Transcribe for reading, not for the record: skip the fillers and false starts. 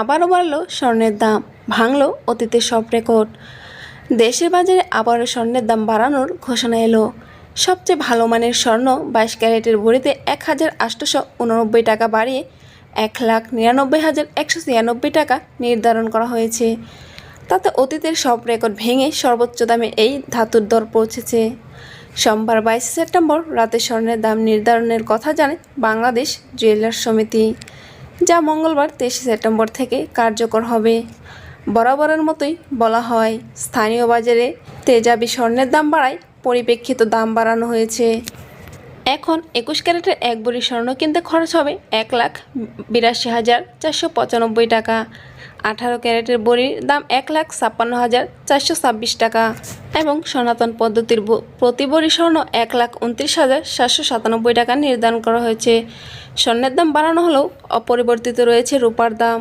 আবারও বাড়ল স্বর্ণের দাম, ভাঙল অতীতের সব রেকর্ড। দেশের বাজারে আবারও স্বর্ণের দাম বাড়ানোর ঘোষণা এলো। সবচেয়ে ভালো মানের স্বর্ণ 22 ক্যারেটের ভরিতে 1,889 টাকা বাড়িয়ে 1,99,196 টাকা নির্ধারণ করা হয়েছে। তাতে অতীতের সব রেকর্ড ভেঙে সর্বোচ্চ দামে এই ধাতুর দর পৌঁছেছে। সোমবার 22 সেপ্টেম্বর রাতে স্বর্ণের দাম নির্ধারণের কথা জানে বাংলাদেশ জুয়েলার্স সমিতি, যা মঙ্গলবার 23 সেপ্টেম্বর থেকে কার্যকর হবে। বরাবরের মতোই বলা হয়, স্থানীয় বাজারে তেজাবি স্বর্ণের দাম বাড়ায় পরিপ্রেক্ষিত দাম বাড়ানো হয়েছে। এখন 21 ক্যারেটের এক ভরি স্বর্ণ কিনতে খরচ হবে 1,82,495 টাকা। 18 ক্যারেটের ভরির দাম 1,56,426 টাকা এবং সনাতন পদ্ধতির প্রতি ভরি স্বর্ণ 1,29,797 টাকা নির্ধারণ করা হয়েছে। স্বর্ণের দাম বাড়ানো হলেও অপরিবর্তিত রয়েছে রূপার দাম।